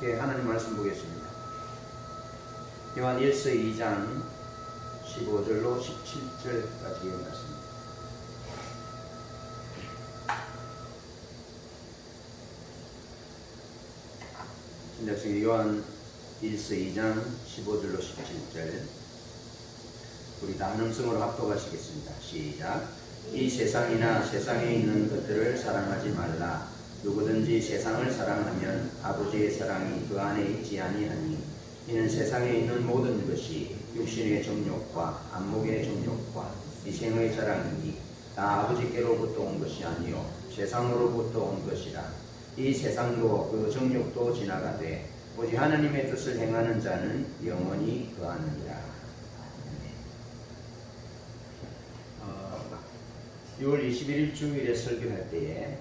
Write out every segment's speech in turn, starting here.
함께 하나님 말씀 보겠습니다. 요한 1서 2장 15절로 17절까지의 말씀입니다. 신약성경 요한 1서 2장 15절로 17절 우리 다 한 음성으로 합독하시겠습니다. 시작. 이 세상이나 세상에 있는 것들을 사랑하지 말라. 누구든지 세상을 사랑하면 아버지의 사랑이 그 안에 있지 아니하니 이는 세상에 있는 모든 것이 육신의 정욕과 안목의 정욕과 이생의 자랑이니 다 아버지께로부터 온 것이 아니요 세상으로부터 온 것이라. 이 세상도 그 정욕도 지나가되 오직 하나님의 뜻을 행하는 자는 영원히 거하느니라. 6월 21일 주일에 설교할 때에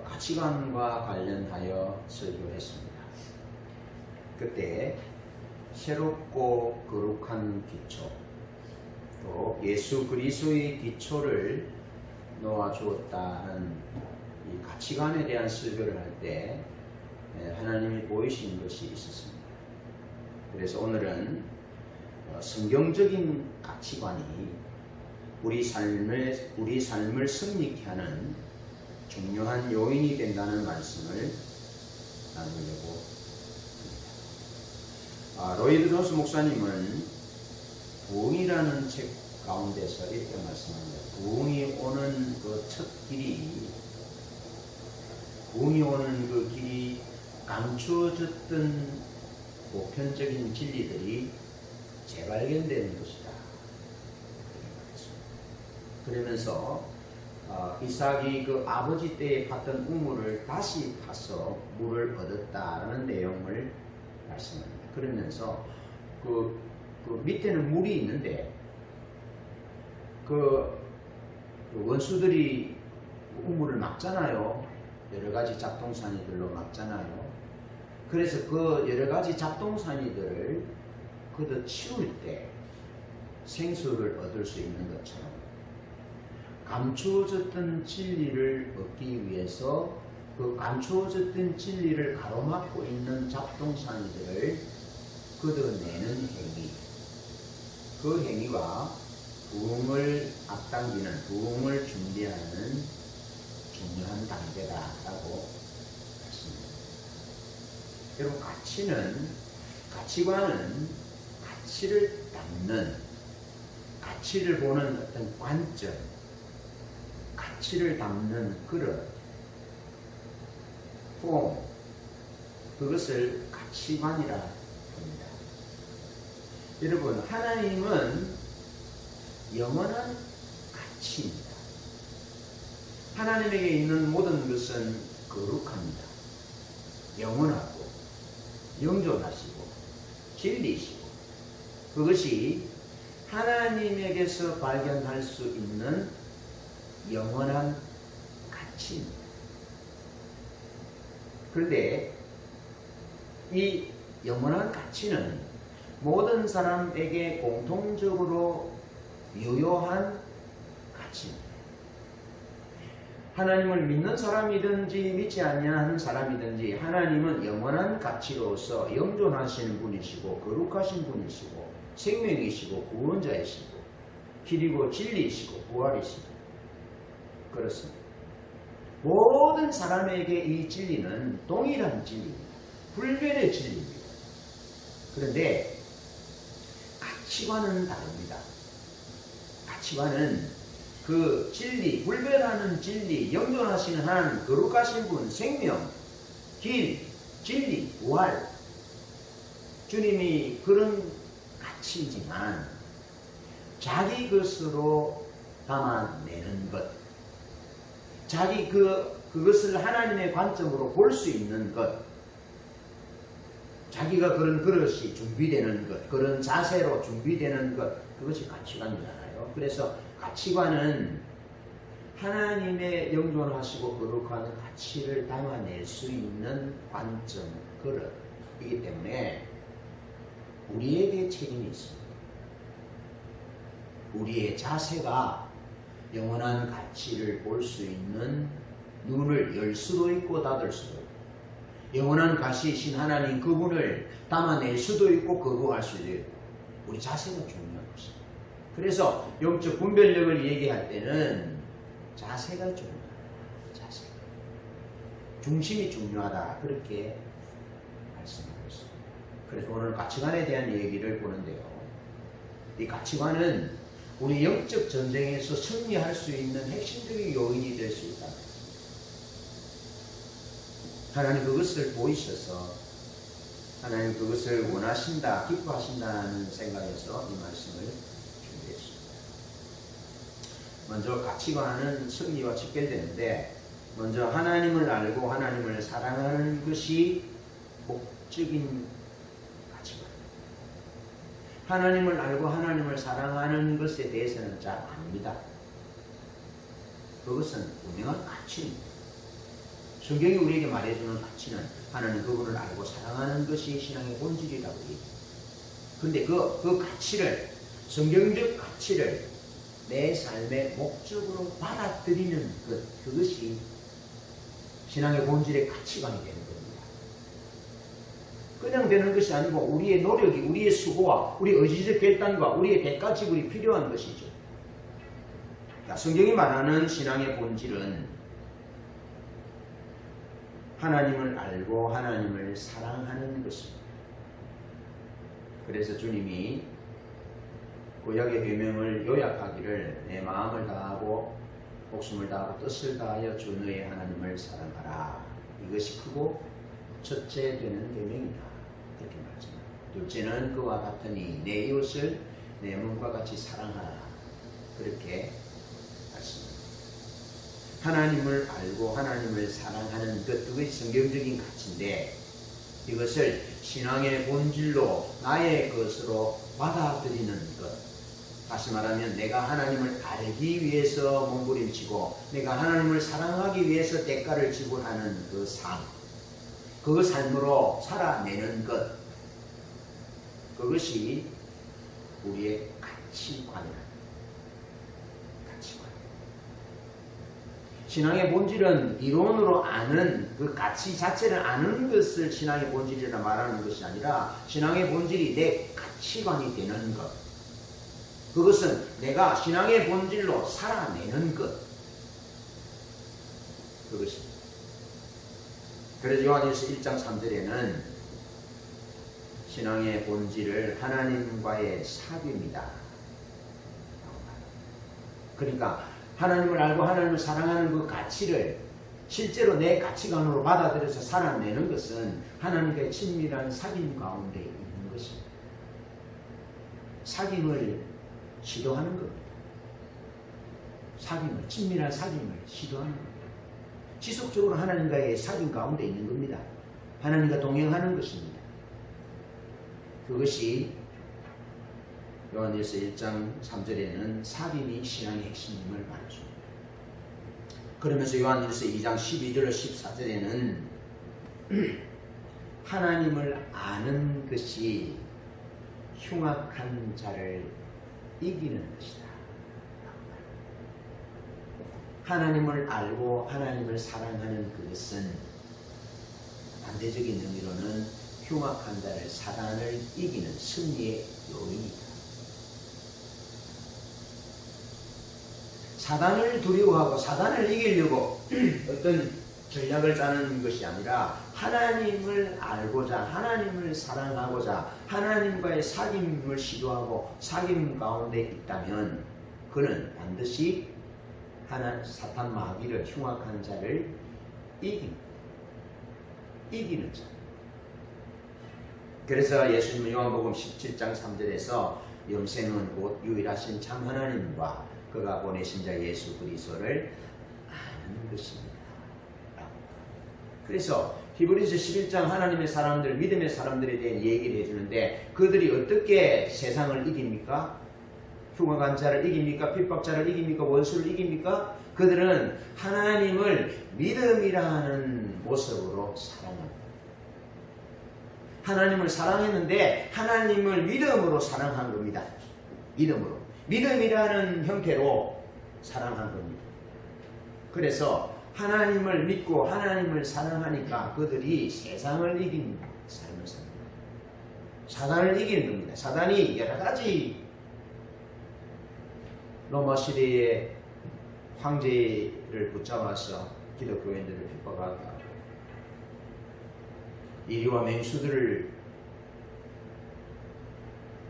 가치관과 관련하여 설교했습니다. 그때 새롭고 거룩한 기초, 또 예수 그리스도의 기초를 놓아주었다는 이 가치관에 대한 설교를 할 때 하나님이 보이신 것이 있었습니다. 그래서 오늘은 성경적인 가치관이 우리 삶을 승리케 하는 중요한 요인이 된다는 말씀을 나누려고 합니다. 로이드 존스 목사님은 부흥이라는 책 가운데서 이렇게 말씀합니다. 부흥이 오는 그 길이 감추어졌던 보편적인 진리들이 재발견되는 것이다. 그러면서 이삭이 그 아버지 때에 팠던 우물을 다시 파서 물을 얻었다라는 내용을 말씀합니다. 그러면서 그 밑에는 물이 있는데 그 원수들이 우물을 막잖아요. 여러 가지 잡동사니들로 막잖아요. 그래서 그 여러 가지 잡동사니들을 걷어치울 때 생수를 얻을 수 있는 것처럼 감추어졌던 진리를 얻기 위해서 그 감추어졌던 진리를 가로막고 있는 잡동사니들을 걷어내는 행위, 그 행위가 부흥을 앞당기는, 부흥을 준비하는 중요한 단계다라고 했습니다. 여러분, 가치관은 가치를 담는, 가치를 보는 어떤 관점, 가치를 담는 그릇, 폼, 그것을 가치관이라 합니다. 여러분, 하나님은 영원한 가치입니다. 하나님에게 있는 모든 것은 거룩합니다. 영원하고 영존하시고 진리시고 그것이 하나님에게서 발견할 수 있는 영원한 가치입니다. 그런데 이 영원한 가치는 모든 사람에게 공통적으로 유효한 가치입니다. 하나님을 믿는 사람이든지 믿지 아니하는 사람이든지 하나님은 영원한 가치로서 영존하시는 분이시고 거룩하신 분이시고 생명이시고 구원자이시고 길이고 진리이시고 부활이시고 그렇습니다. 모든 사람에게 이 진리는 동일한 진리입니다. 불변의 진리입니다. 그런데 가치관은 다릅니다. 가치관은 그 진리, 불변하는 진리, 영존하시는 하나님, 거룩하신 분, 생명, 길, 진리, 부활. 주님이 그런 가치이지만 자기 것으로 담아내는 것, 자기 그것을 하나님의 관점으로 볼 수 있는 것, 자기가 그런 그릇이 준비되는 것, 그런 자세로 준비되는 것, 그것이 가치관이잖아요. 그래서 가치관은 하나님의 영존하시고 거룩한 가치를 담아낼 수 있는 관점, 그릇이기 때문에 우리에게 책임이 있습니다. 우리의 자세가 영원한 가치를 볼 수 있는 눈을 열 수도 있고 닫을 수도 있고 영원한 가시이신 하나님 그분을 담아낼 수도 있고 거부할 수도 있고 우리 자세가 중요한 것입니다. 그래서 영적 분별력을 얘기할 때는 자세가 중요하다. 자세. 중심이 중요하다. 그렇게 말씀하고 있습니다. 그래서 오늘 가치관에 대한 얘기를 보는데요. 이 가치관은 우리 영적 전쟁에서 승리할 수 있는 핵심적인 요인이 될 수 있다. 하나님 그것을 보이셔서 하나님 그것을 원하신다, 기뻐하신다는 생각에서 이 말씀을 준비했습니다. 먼저 가치관은 승리와 직결되는데 먼저 하나님을 알고 하나님을 사랑하는 것이 목적인 가치관. 하나님을 알고 하나님을 사랑하는 것에 대해서는 잘 압니다. 그것은 분명한 가치입니다. 성경이 우리에게 말해주는 가치는 하나님 그분을 알고 사랑하는 것이 신앙의 본질이라고 얘기합니다. 그런데 그 가치를, 성경적 가치를 내 삶의 목적으로 받아들이는 그것이 신앙의 본질의 가치관이 되는 겁니다. 그냥 되는 것이 아니고 우리의 노력이, 우리의 수고와 우리 의지적 결단과 우리의 대가 지불이 필요한 것이죠. 성경이 말하는 신앙의 본질은 하나님을 알고 하나님을 사랑하는 것입니다. 그래서 주님이 구약의 계명을 요약하기를 내 마음을 다하고 목숨을 다하고 뜻을 다하여 주 너의 하나님을 사랑하라. 이것이 크고 첫째 되는 계명이다. 그렇게 말합니다. 둘째는 그와 같으니 내 이웃을 내 몸과 같이 사랑하라. 그렇게 말씀합니다. 하나님을 알고 하나님을 사랑하는 것, 그것이 성경적인 가치인데 이것을 신앙의 본질로 나의 것으로 받아들이는 것. 다시 말하면 내가 하나님을 알기 위해서 몸부림치고 내가 하나님을 사랑하기 위해서 대가를 지불하는 그 삶, 그 삶으로 살아내는 것, 그것이 우리의 가치관이다. 신앙의 본질은 이론으로 아는 그 가치 자체를 아는 것을 신앙의 본질이라 말하는 것이 아니라 신앙의 본질이 내 가치관이 되는 것. 그것은 내가 신앙의 본질로 살아내는 것. 그것입니다. 그래서 요한일서 1장 3절에는 신앙의 본질을 하나님과의 사귐이다. 그러니까 하나님을 알고 하나님을 사랑하는 그 가치를 실제로 내 가치관으로 받아들여서 살아내는 것은 하나님과의 친밀한 사귐 가운데 있는 것입니다. 사귐을 시도하는 겁니다. 사귐을, 친밀한 사귐을 시도하는 겁니다. 지속적으로 하나님과의 사귐 가운데 있는 겁니다. 하나님과 동행하는 것입니다. 그것이 요한일서 1장 3절에는 사귐이 신앙의 핵심임을 말해줍니다. 그러면서 요한일서 2장 12절로 14절에는 하나님을 아는 것이 흉악한 자를 이기는 것이다. 하나님을 알고 하나님을 사랑하는 그것은 반대적인 의미로는 흉악한 자를, 사단을 이기는 승리의 요인이다. 사단을 두려워하고 사단을 이기려고 어떤 전략을 짜는 것이 아니라 하나님을 알고자, 하나님을 사랑하고자 하나님과의 사귐을 시도하고 사귐 가운데 있다면 그는 반드시 사탄 마귀를, 흉악한 자를 이기는 자. 그래서 예수님은 요한복음 17장 3절에서 영생은 곧 유일하신 참 하나님과 그가 보내신 자 예수 그리스도를 아는 것입니다. 그래서 히브리서 11장 하나님의 사람들, 믿음의 사람들에 대한 얘기를 해주는데 그들이 어떻게 세상을 이깁니까? 흉악한 자를 이깁니까? 핍박자를 이깁니까? 원수를 이깁니까? 그들은 하나님을 믿음이라는 모습으로 사랑합니다. 하나님을 사랑했는데 하나님을 믿음으로 사랑한 겁니다. 믿음으로. 믿음이라는 형태로 사랑한 겁니다. 그래서 하나님을 믿고 하나님을 사랑하니까 그들이 세상을 이긴 삶을 삽니다. 사단을 이기는 겁니다. 사단이 여러 가지 로마 시대의 황제를 붙잡아서 기독교인들을 핍박하고 이리와 맹수들을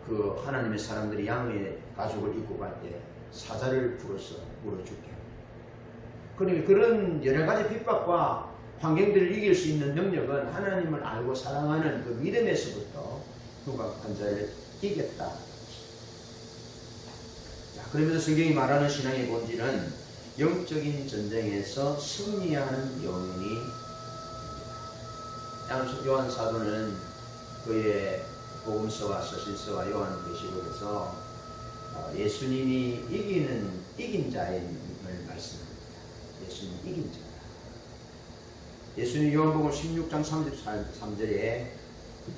그 하나님의 사람들이 양의 가죽을 입고 갈 때 사자를 풀어서 물어 죽게 합니다. 그러니까 그런 여러 가지 핍박과 환경들을 이길 수 있는 능력은 하나님을 알고 사랑하는 그 믿음에서부터 흉악한 자를 이겼다. 자, 그러면서 성경이 말하는 신앙의 본질은 영적인 전쟁에서 승리하는 영혼이 요한 사도는 그의 복음서와 서신서와 요한계시록에서 예수님이 이긴 자임을 말씀합니다. 예수님 이긴 자다. 예수님 요한복음 16장 33절에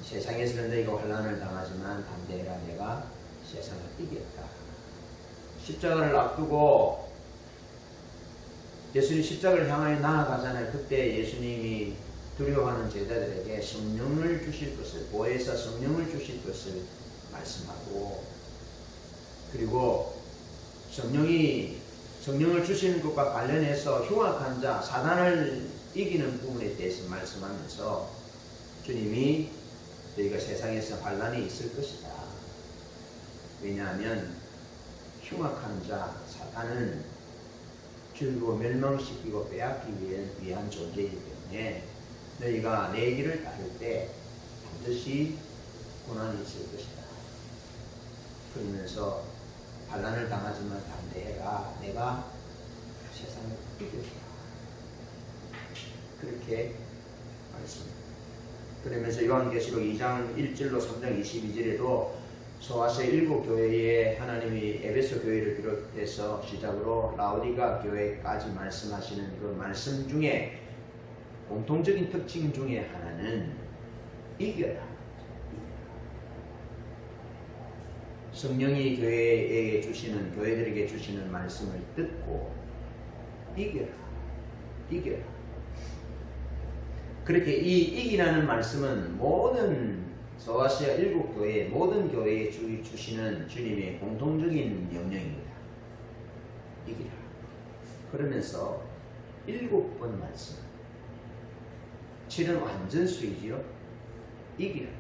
세상에서는 너희가 환난을 당하지만 담대해라 내가 세상을 이겼다. 십자가를 앞두고 예수님 십자가를 향하여 나아가잖아요. 그때 예수님이 두려워하는 제자들에게 성령을 주실 것을, 보혜사 성령을 주실 것을 말씀하고, 그리고 성령을 주시는 것과 관련해서 흉악한 자, 사단을 이기는 부분에 대해서 말씀하면서 주님이 너희가 세상에서 환난이 있을 것이다. 왜냐하면 흉악한 자, 사단은 죽이고 멸망시키고 빼앗기 위한 존재이기 때문에 너희가 내 길을 따를 때 반드시 고난이 있을 것이다. 그러면서 환난을 당하지만 담대해라. 내가 세상을 이겼다. 그렇게 말씀합니다. 그러면서 요한계시록 2장 1절로 3장 22절에도 소아시아 7교회에 하나님이 에베소 교회를 비롯해서 시작으로 라오디가 교회까지 말씀하시는 그 말씀 중에 공통적인 특징 중에 하나는 이겨라. 성령이 교회에 주시는, 교회들에게 주시는 말씀을 듣고 이겨라. 그렇게 이 이기라는 말씀은 모든 소아시아 7교회, 모든 교회에 주시는 주님의 공통적인 명령입니다. 이기라. 그러면서 7번 말씀. 7은 완전수이지요. 이기라.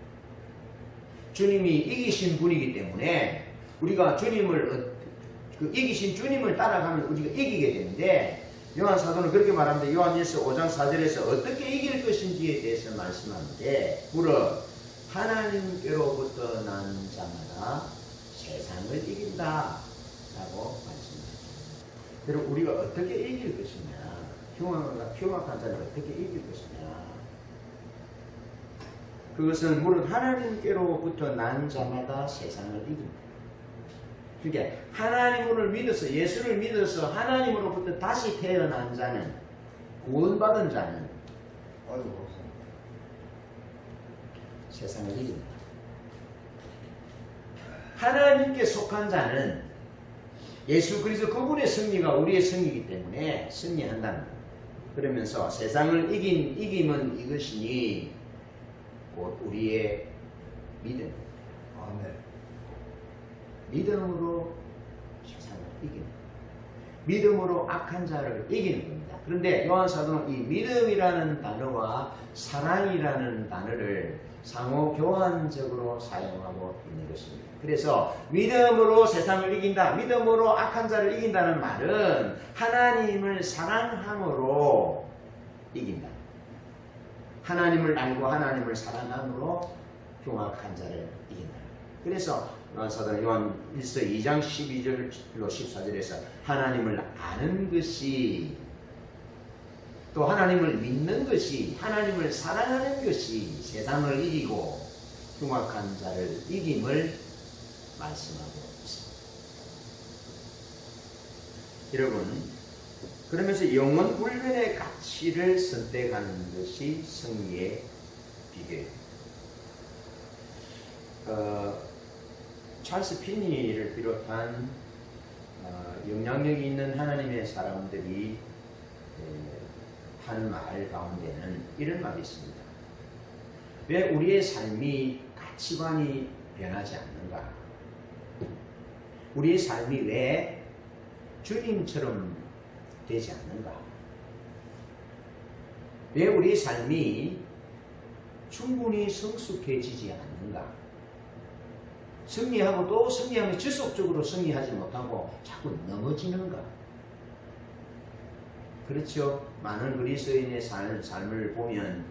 주님이 이기신 분이기 때문에 우리가 이기신 주님을 따라가면 우리가 이기게 되는데, 요한 사도는 그렇게 말합니다. 요한일서 5장 4절에서 어떻게 이길 것인지에 대해서 말씀하는데, 무릇 하나님께로부터 난 자마다 세상을 이긴다 라고 말씀합니다. 그리고 우리가 어떻게 이길 것이냐, 흉악한 자를 어떻게 이길 것이냐, 그것은 무릇 하나님께로부터 난 자마다 세상을 이깁니다. 그러니까 하나님을 믿어서, 예수를 믿어서 하나님으로부터 다시 태어난 자는, 구원받은 자는 세상을 이깁니다. 하나님께 속한 자는 예수 그리스도 그분의 승리가 우리의 승리이기 때문에 승리한다는 거예요. 그러면서 세상을 이김은 이것이니 곧 우리의 믿음. 아멘. 믿음으로 세상을 이깁니다. 믿음으로 악한 자를 이기는 겁니다. 그런데 요한 사도는 이 믿음이라는 단어와 사랑이라는 단어를 상호 교환적으로 사용하고 있는 것입니다. 그래서 믿음으로 세상을 이긴다, 믿음으로 악한 자를 이긴다는 말은 하나님을 사랑함으로 이긴다. 하나님을 알고 하나님을 사랑함으로 흉악한 자를 이긴다. 그래서 요한 사도는 요한 1서 2장 12절로 14절에서 하나님을 아는 것이, 또 하나님을 믿는 것이, 하나님을 사랑하는 것이 세상을 이기고 흉악한 자를 이김을 말씀하고 있습니다. 여러분, 그러면서 영원 훈련의 가치를 선택하는 것이 승리의 비결입니다. 찰스 피니를 비롯한 영향력이 있는 하나님의 사람들이 하는 말 가운데는 이런 말이 있습니다. 왜 우리의 삶이 가치관이 변하지 않는가? 우리의 삶이 왜 주님처럼 되지 않는가? 왜 우리의 삶이 충분히 성숙해지지 않는가? 승리하고 또 승리하면 지속적으로 승리하지 못하고 자꾸 넘어지는가? 그렇죠. 많은 그리스도인의 삶을 보면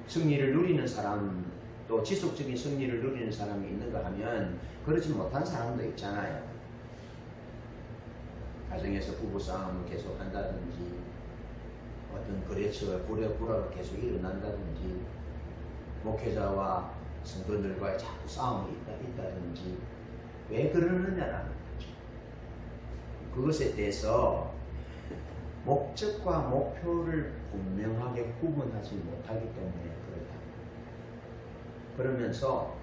승리를 누리는 사람, 또 지속적인 승리를 누리는 사람이 있는가 하면 그렇지 못한 사람도 있잖아요. 가정에서 부부싸움을 계속 한다든지, 어떤 거래처가 불화가 계속 일어난다든지, 목회자와 성도들과의 자꾸 싸움이 있다든지, 왜 그러느냐라는 거죠. 그것에 대해서 목적과 목표를 분명하게 구분하지 못하기 때문에 그렇다. 그러면서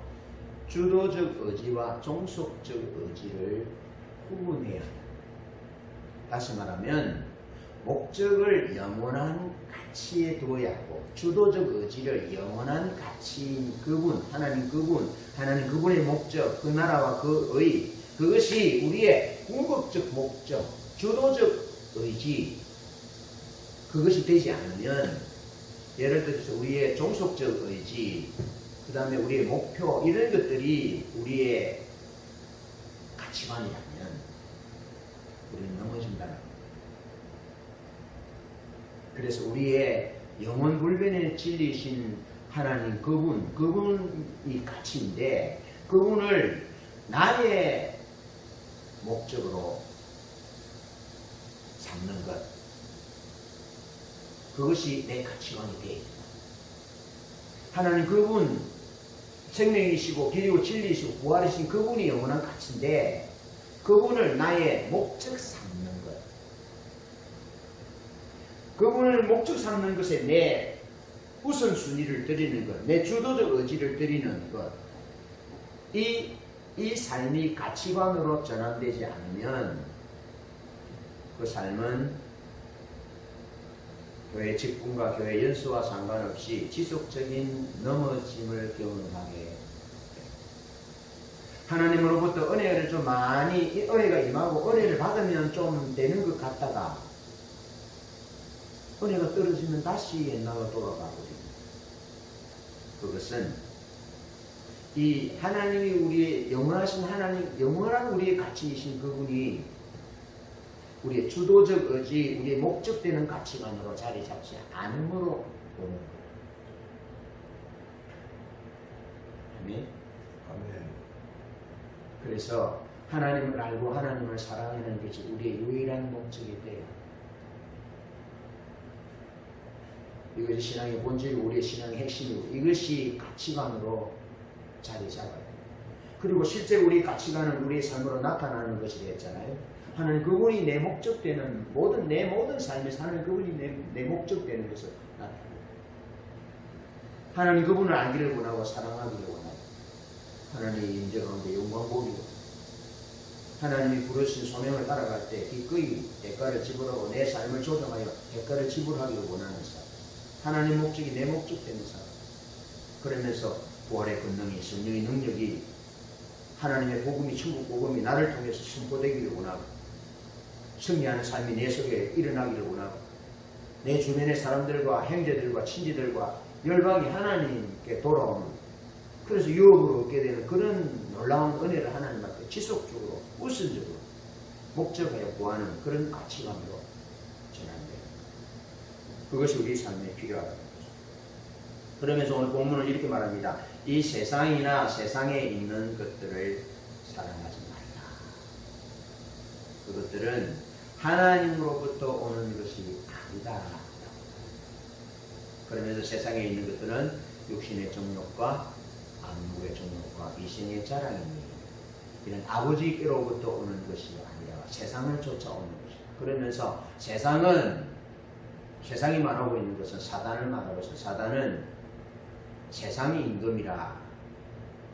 주도적 의지와 종속적 의지를 구분해야 한다. 다시 말하면 목적을 영원한 가치에 두어야 하고, 주도적 의지를 영원한 가치인 그분, 하나님 그분의 목적, 그 나라와 그 의, 그것이 우리의 궁극적 목적, 주도적 의지, 그것이 되지 않으면, 예를 들어서 우리의 종속적 의지, 그 다음에 우리의 목표, 이런 것들이 우리의 가치관이라면 우리는 넘어진다는 겁니다. 그래서 우리의 영원 불변의 진리이신 하나님 그분이 가치인데, 그분을 나의 목적으로 삼는 것, 그것이 내 가치관이 되어 있다. 하나님 그분, 생명이시고 길이고 진리이시고 부활이신 그분이 영원한 가치인데, 그분을 나의 목적 삼는 것, 그분을 목적 삼는 것에 내 우선순위를 드리는 것, 내 주도적 의지를 드리는 것, 이 삶이 가치관으로 전환되지 않으면 그 삶은 교회 직분과 교회 연수와 상관없이 지속적인 넘어짐을 경험하게 됩니다. 하나님으로부터 은혜를 좀 많이, 은혜가 임하고 은혜를 받으면 좀 되는 것 같다가 은혜가 떨어지면 다시 옛날로 돌아가거든요. 그것은 이 하나님이 우리의 영원하신 하나님, 영원한 우리의 가치이신 그분이 우리의 주도적 의지, 우리의 목적되는 가치관으로 자리 잡지 않음으로 오는 거예요. 아멘. 아멘. 그래서 하나님을 알고 하나님을 사랑하는 것이 우리의 유일한 목적이 돼요. 이것이 신앙의 본질이고 우리의 신앙의 핵심이고, 이것이 가치관으로 자리 잡아야 돼요. 그리고 실제로 우리 가치관은 우리의 삶으로 나타나는 것이 됐잖아요. 하나님 그분이 내 목적되는 내 모든 삶에서 하나님 그분이 내 목적되는 것을 나타냅니다. 하나님 그분을 알기를 원하고 사랑하기를 원하고, 하나님의 임재 가운데 영광 보기로, 하나님이 부르신 소명을 따라갈 때 기꺼이 대가를 지불하고 내 삶을 조정하여 대가를 지불하기를 원하는 사람, 하나님 목적이 내 목적되는 사람, 그러면서 부활의 권능이, 성령의 능력이, 하나님의 복음이, 천국 복음이 나를 통해서 선포되기를 원하고, 승리하는 삶이 내 속에 일어나기를 원하고, 내 주변의 사람들과 형제들과 친지들과 열방이 하나님께 돌아오는, 그래서 유업으로 얻게 되는 그런 놀라운 은혜를 하나님 앞에 지속적으로 우선적으로 목적하여 구하는 그런 가치관으로 전환돼요. 그것이 우리 삶에 필요하다는 거죠. 그러면서 오늘 본문은 이렇게 말합니다. 이 세상이나 세상에 있는 것들을 사랑하지 말라. 그것들은 하나님으로부터 오는 것이 아니다. 그러면서 세상에 있는 것들은 육신의 정욕과 안목의 정욕과 이생의 자랑이니, 이는 아버지께로부터 오는 것이 아니라 세상을 쫓아오는 것이다. 그러면서 세상이 말하고 있는 것은 사단을 말하고 있어요. 사단은 세상의 임금이라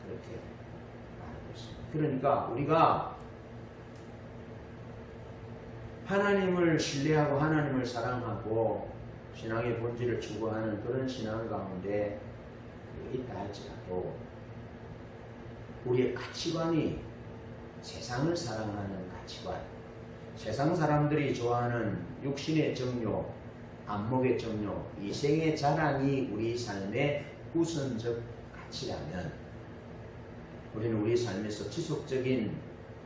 그렇게 말하고 있습니다. 그러니까 우리가 하나님을 신뢰하고 하나님을 사랑하고 신앙의 본질을 추구하는 그런 신앙 가운데 있다 할지라도 우리의 가치관이 세상을 사랑하는 가치관, 세상 사람들이 좋아하는 육신의 정욕, 안목의 정욕, 이생의 자랑이 우리 삶의 우선적 가치라면 우리는 우리 삶에서 지속적인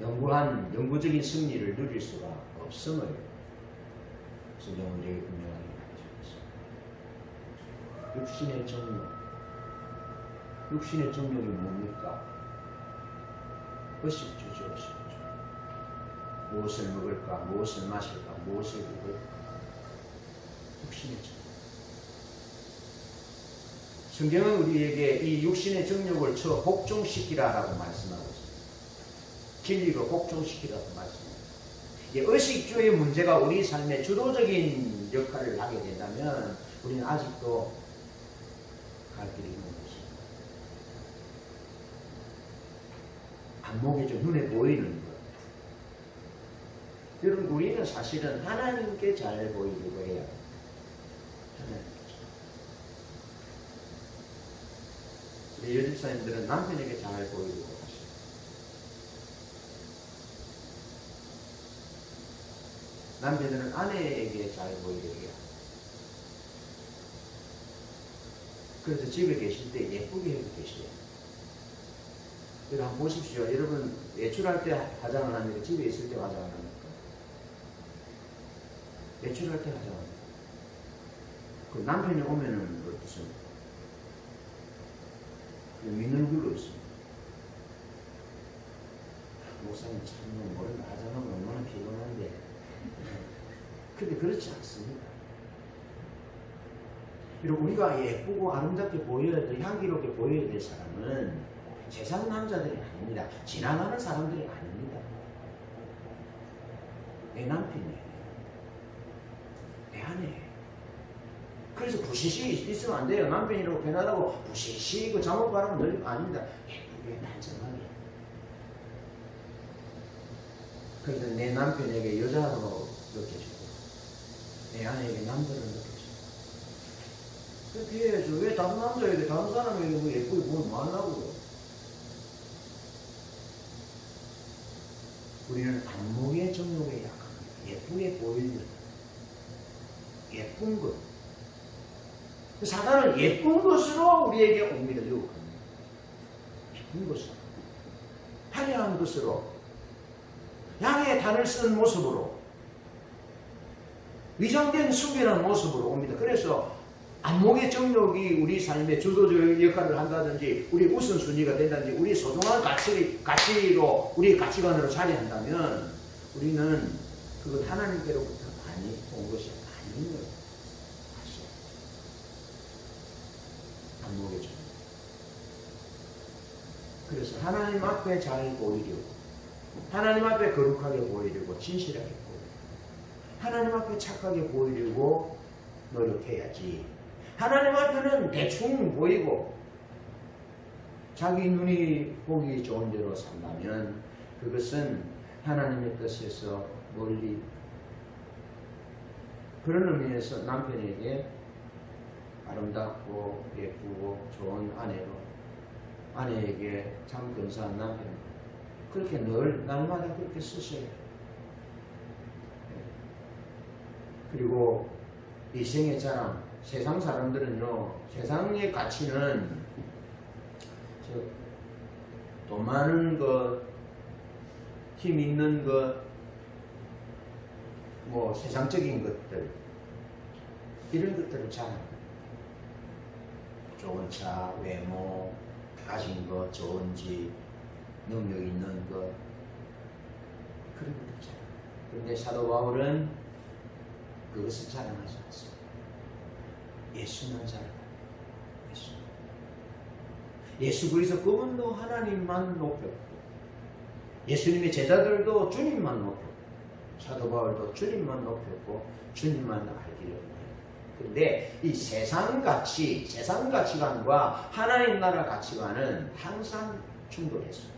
영구적인 승리를 누릴 수가 없음을 성경은 우리에게 분명하게 가르쳐 있습니다. 육신의 정욕. 육신의 정욕이 뭡니까? 의식주죠, 의식주. 무엇을 먹을까, 무엇을 마실까, 무엇을 입을까. 육신의 정욕. 성경은 우리에게 이 육신의 정욕을 복종시키라라고 말씀하고 있습니다. 진리로 복종시키라고 말씀합니다. 의식주의 문제가 우리 삶의 주도적인 역할을 하게 된다면 우리는 아직도 갈 길이 있는 것입니다. 안목에 좀 눈에 보이는 것. 여러분 우리는 사실은 하나님께 잘 보이려고 해야 합니다. 하나님께 잘. 우리 여집사님들은 남편에게 잘 보이려고 하십니다. 남편들은 아내에게 잘 보이려고 해요. 그래서 집에 계실 때 예쁘게 하고 계셔야 돼요. 여러분 한번 보십시오. 여러분 외출할 때 화장을 합니까? 집에 있을 때 화장을 합니까? 외출할 때 화장을 합니까? 그 남편이 오면은 어떻습니까? 믿는 얼굴로 있습니다. 목사님 참 머리 화장하면 얼마나 피곤한데. 근데 그렇지 않습니다. 그리고 우리가 예쁘고 아름답게 보여야 될, 향기롭게 보여야 될 사람은 세상 남자들이 아닙니다. 지나가는 사람들이 아닙니다. 내 남편이에요. 내 아내예요. 그래서 부시시 있으면 안 돼요. 남편이라고 편하다고 부시시 그 잠옷 바람 늘리고 아닙니다. 예쁘게 단정하게. 그래서 내 남편에게 여자로 느껴지고 내 아내에게 남자로 느껴지고 그렇게 해야죠. 왜 다른 남자에게 다른 사람에게 예쁘게 보면 뭐 하려고요? 우리는 안목의 정욕에 약합니다. 예쁘게 보이는 예쁜 것. 사단은 예쁜 것으로 우리에게 옵니다. 유혹합니다. 예쁜 것으로. 화려한 것으로. 양의 단을 쓴 모습으로. 위장된 순결한 모습으로 옵니다. 그래서 안목의 정욕이 우리 삶의 주도적 역할을 한다든지 우리 우선순위가 된다든지 우리 소중한 가치로 우리 가치관으로 자리한다면 우리는 그것 하나님께로부터 많이 온 것이 아닌 거예요. 안목의 정욕. 그래서 하나님 앞에 잘 보이려고 하나님 앞에 거룩하게 보이려고 진실하게 보이려고 하나님 앞에 착하게 보이려고 노력해야지. 하나님 앞에는 대충 보이고 자기 눈이 보기 좋은 대로 산다면 그것은 하나님의 뜻에서 멀리. 그런 의미에서 남편에게 아름답고 예쁘고 좋은 아내로 아내에게 참 근사한 남편 그렇게 늘 날마다 그렇게 쓰셔야 돼요. 그리고 이생의 자랑 세상 사람들은요, 세상의 가치는 돈 많은 것, 힘 있는 것, 뭐 세상적인 것들 이런 것들을 자랑합니다. 좋은 차, 외모, 가진 것, 좋은 집, 능력 있는 것 그런 것들 자랑. 그런데 사도 바울은 그것을 자랑하지 않습니다. 예수만 자랑합니다. 예수 그리스도 그분도 하나님만 높였고 예수님의 제자들도 주님만 높였고 사도 바울도 주님만 높였고 주님만 알기를 원해요. 그런데 이 세상 가치, 세상 가치관과 하나님 나라 가치관은 항상 충돌했어요.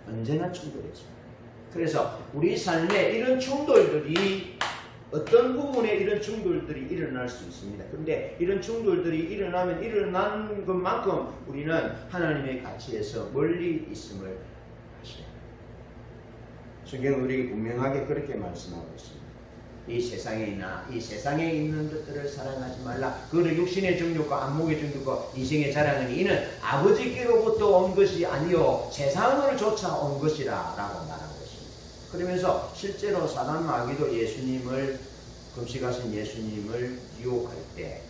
언제나 충돌했어요. 그래서 우리 삶에 이런 충돌들이 어떤 부분에 이런 충돌들이 일어날 수 있습니다. 그런데 이런 충돌들이 일어나면 일어난 것만큼 우리는 하나님의 가치에서 멀리 있음을 아셔야 합니다. 성경은 우리에게 분명하게 그렇게 말씀하고 있습니다. 이 세상에 있는 것들을 사랑하지 말라. 그는 육신의 정욕과 안목의 정욕과 이생의 자랑은 이는 아버지께로부터 온 것이 아니요 세상을 쫓아온 것이라 라고 말하고 있습니다. 그러면서 실제로 사단 마귀도 예수님을 금식하신 예수님을 유혹할 때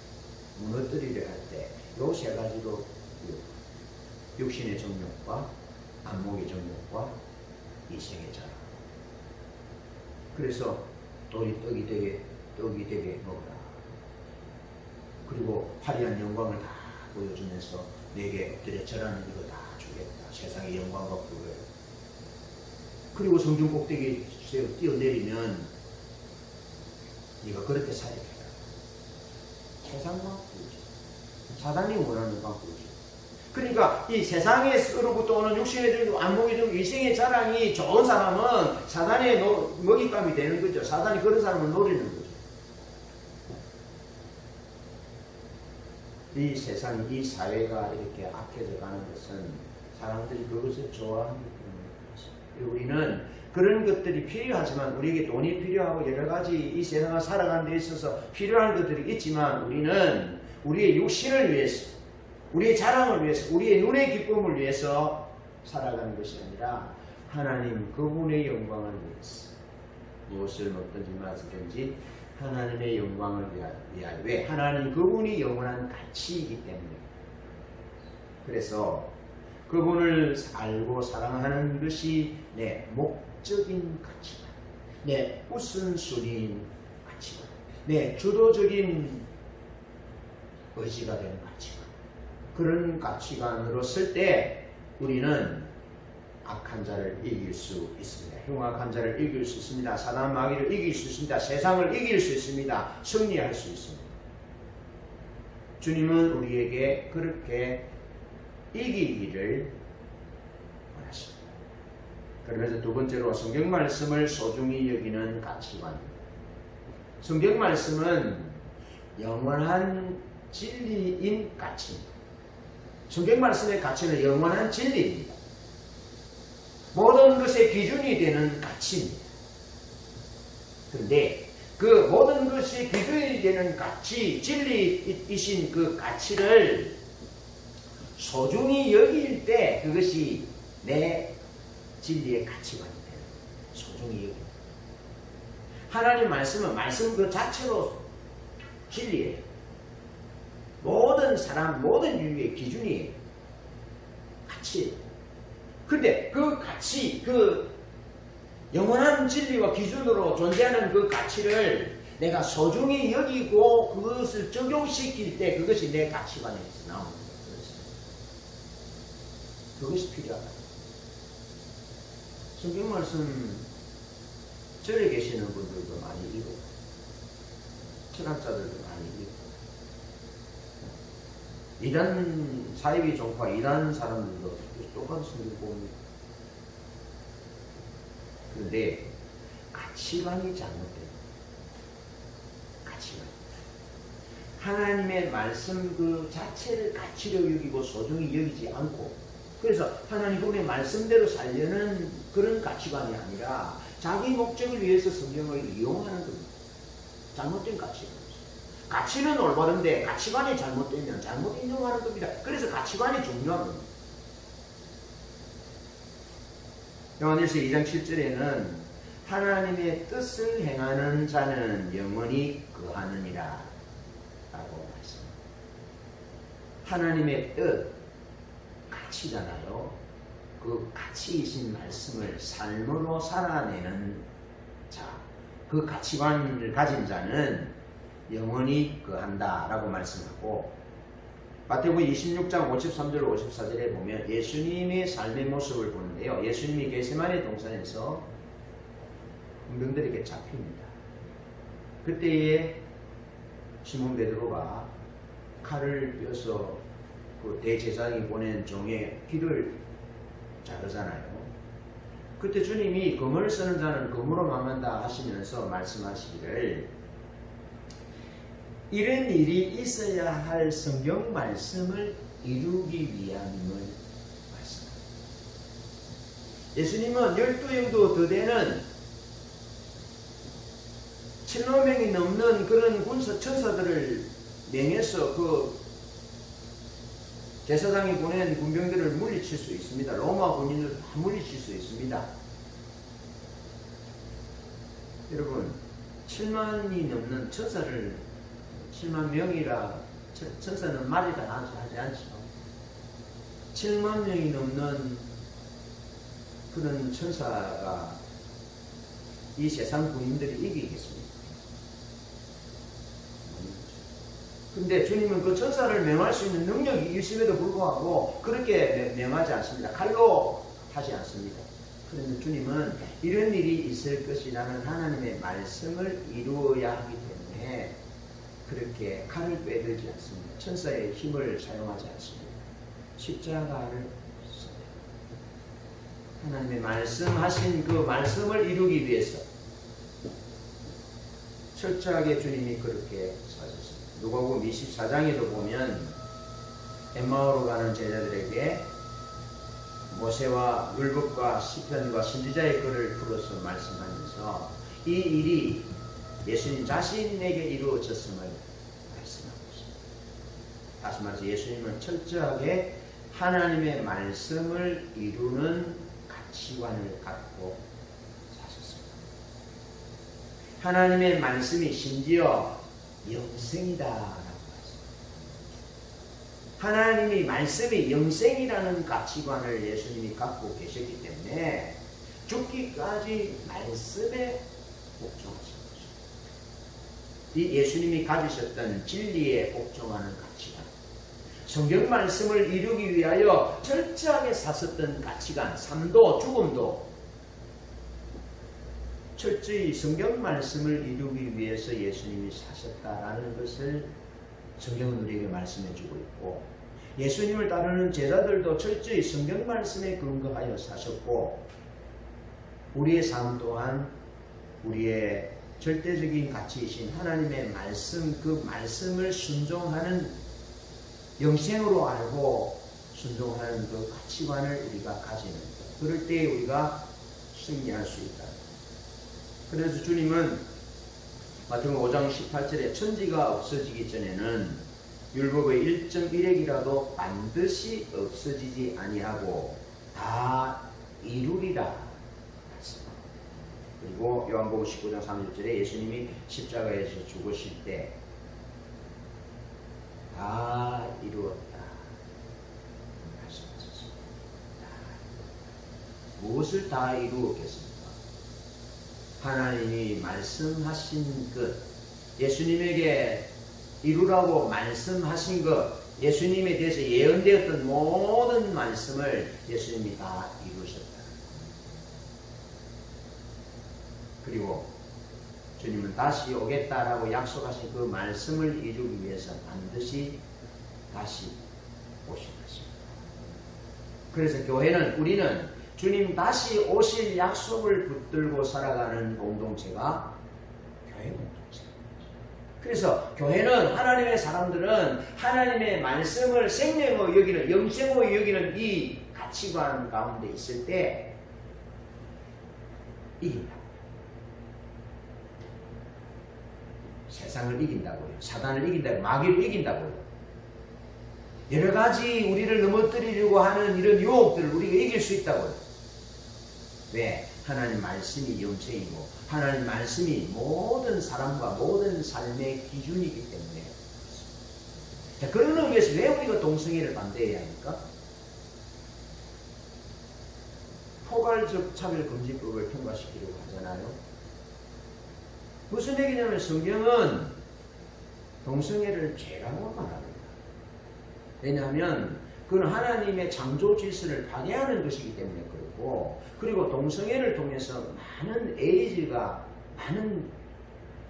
무너뜨리려 할 때 요 세 가지로 육신의 정욕과 안목의 정욕과 이생의 자랑. 그래서 떡이 되게 먹어라. 그리고 화려한 영광을 다 보여주면서 내게 엎드려 절하는 이거 다 주겠다. 세상의 영광과 부를. 그리고 성중 꼭대기에 뛰어내리면 네가 그렇게 살게 해라. 세상과 부르지. 사단이 원하는 건 부르지. 그러니까 이 세상에서로부터 오는 육신의 정욕, 안목의 정욕, 이생의 자랑이 좋은 사람은 사단의 먹잇감이 되는 거죠. 사단이 그런 사람을 노리는 거죠. 이 세상, 이 사회가 이렇게 악해져 가는 것은 사람들이 그것을 좋아하는 것입니다. 우리는 그런 것들이 필요하지만 우리에게 돈이 필요하고 여러 가지 이 세상을 살아가는 데 있어서 필요한 것들이 있지만 우리는 우리의 육신을 위해서 우리의 자랑을 위해서 우리의 눈의 기쁨을 위해서 살아가는 것이 아니라 하나님 그분의 영광을 위해서 무엇을 먹든지 마시든지 하나님의 영광을 위하여. 왜? 하나님 그분이 영원한 가치이기 때문에. 그래서 그분을 알고 사랑하는 것이 내 목적인 가치관, 내 우선순위인 가치관, 내 주도적인 의지가 되는 가치관. 그런 가치관으로 쓸 때 우리는 악한 자를 이길 수 있습니다. 흉악한 자를 이길 수 있습니다. 사단 마귀를 이길 수 있습니다. 세상을 이길 수 있습니다. 승리할 수 있습니다. 주님은 우리에게 그렇게 이기기를 원하십니다. 그러면서 두 번째로 성경 말씀을 소중히 여기는 가치관입니다. 성경 말씀은 영원한 진리인 가치입니다. 성경 말씀의 가치는 영원한 진리입니다. 모든 것의 기준이 되는 가치입니다. 그런데 그 모든 것이 기준이 되는 가치, 진리이신 그 가치를 소중히 여길 때 그것이 내 진리의 가치관이 되는 거예요. 소중히 여깁니다. 하나님 말씀은 말씀 그 자체로 진리예요. 모든 사람, 모든 인류의 기준이에요. 가치. 근데 그 가치, 그 영원한 진리와 기준으로 존재하는 그 가치를 내가 소중히 여기고 그것을 적용시킬 때 그것이 내 가치관에서 나오는 거예요. 그것이 필요하다. 성경 말씀 절에 계시는 분들도 많이 읽고 철학자들도 많이 읽고 이단 사이비 종파 이단 사람들도 똑같은 성경 봅니다. 그런데 가치관이 잘못돼요. 가치관. 하나님의 말씀 그 자체를 가치로 여기고 소중히 여기지 않고 그래서 하나님 그분의 말씀대로 살려는 그런 가치관이 아니라 자기 목적을 위해서 성경을 이용하는 겁니다. 잘못된 가치관. 가치는 올바른데 가치관이 잘못되면 잘못 인용하는 겁니다. 그래서 가치관이 중요한 겁니다. 요한일서 2장 7절에는 하나님의 뜻을 행하는 자는 영원히 거하느니라 라고 말씀합니다. 하나님의 뜻, 가치잖아요. 그 가치이신 말씀을 삶으로 살아내는 자, 그 가치관을 가진 자는 영원히 거한다 라고 말씀하고 마태복음 26장 53절 54절에 보면 예수님의 삶의 모습을 보는데요. 예수님이 겟세마네 동산에서 군병들에게 잡힙니다. 그때에 시몬 베드로가 칼을 뼈서 그 대제사장이 보낸 종의 귀를 자르잖아요. 그때 주님이 검을 쓰는 자는 검으로 망한다 하시면서 말씀하시기를 이런 일이 있어야 할 성경 말씀을 이루기 위함임을 말씀합니다. 예수님은 12형도 더 되는 7만 명이 넘는 그런 군사 천사들을 명해서 그 제사장이 보낸 군병들을 물리칠 수 있습니다. 로마 군인을 다 물리칠 수 있습니다. 여러분 7만이 넘는 천사를 7만 명이라 천사는 말이 다 하지 않죠. 7만 명이 넘는 그런 천사가 이 세상 군인들이 이기겠습니까? 근데 주님은 그 천사를 명할 수 있는 능력이 있음에도 불구하고 그렇게 명하지 않습니다. 칼로 하지 않습니다. 그런데 주님은 이런 일이 있을 것이라는 하나님의 말씀을 이루어야 하기 때문에 그렇게 칼을 빼들지 않습니다. 천사의 힘을 사용하지 않습니다. 십자가를 씁니다. 하나님의 말씀하신 그 말씀을 이루기 위해서 철저하게 주님이 그렇게 사셨습니다. 누가복음 24장에도 보면 엠마오로 가는 제자들에게 모세와 율법과 시편과 선지자의 글을 풀어서 말씀하면서 이 일이 예수님 자신에게 이루어졌음을 말씀하고 있습니다. 다시 말해서 예수님은 철저하게 하나님의 말씀을 이루는 가치관을 갖고 사셨습니다. 하나님의 말씀이 심지어 영생이다라고 하십니다. 하나님이 말씀이 영생이라는 가치관을 예수님이 갖고 계셨기 때문에 죽기까지 말씀에 복종하신 것입니다. 이 예수님이 가지셨던 진리에 복종하는 가치관, 성경 말씀을 이루기 위하여 철저하게 사셨던 가치관, 삶도 죽음도 철저히 성경 말씀을 이루기 위해서 예수님이 사셨다라는 것을 성경은 우리에게 말씀해 주고 있고, 예수님을 따르는 제자들도 철저히 성경 말씀에 근거하여 사셨고, 우리의 삶 또한 우리의 절대적인 가치이신 하나님의 말씀, 그 말씀을 순종하는, 영생으로 알고 순종하는 그 가치관을 우리가 가지는 것, 그럴 때 우리가 승리할 수 있다. 그래서 주님은 마태복음 5장 18절에 천지가 없어지기 전에는 율법의 1.1핵이라도 반드시 없어지지 아니하고 다 이루리라. 그리고 요한복음 19장 30절에 예수님이 십자가에서 죽으실 때 다 이루었다 말씀하셨습니다. 무엇을 다 이루었겠습니까? 하나님이 말씀하신 것, 예수님에게 이루라고 말씀하신 것, 예수님에 대해서 예언되었던 모든 말씀을 예수님이 다 이루셨다. 그리고 주님은 다시 오겠다라고 약속하신 그 말씀을 이루기 위해서 반드시 다시 오실 것입니다. 그래서 교회는, 우리는 주님 다시 오실 약속을 붙들고 살아가는 공동체가 교회 공동체입니다. 그래서 교회는, 하나님의 사람들은 하나님의 말씀을 생명으로 여기는, 영생으로 여기는 이 가치관 가운데 있을 때 이긴다. 세상을 이긴다고요. 사단을 이긴다고요. 마귀를 이긴다고요. 여러 가지 우리를 넘어뜨리려고 하는 이런 유혹들을 우리가 이길 수 있다고요. 왜? 하나님 말씀이 영생이고 하나님 말씀이 모든 사람과 모든 삶의 기준이기 때문에. 자, 그런 의미에서 왜 우리가 동성애를 반대해야 합니까? 포괄적 차별금지법을 통과시키려고 하잖아요. 무슨 얘기냐면 성경은 동성애를 죄라고 말합니다. 왜냐하면 그건 하나님의 창조 질서를 파괴하는 것이기 때문에 그렇고, 그리고 동성애를 통해서 많은 에이즈가, 많은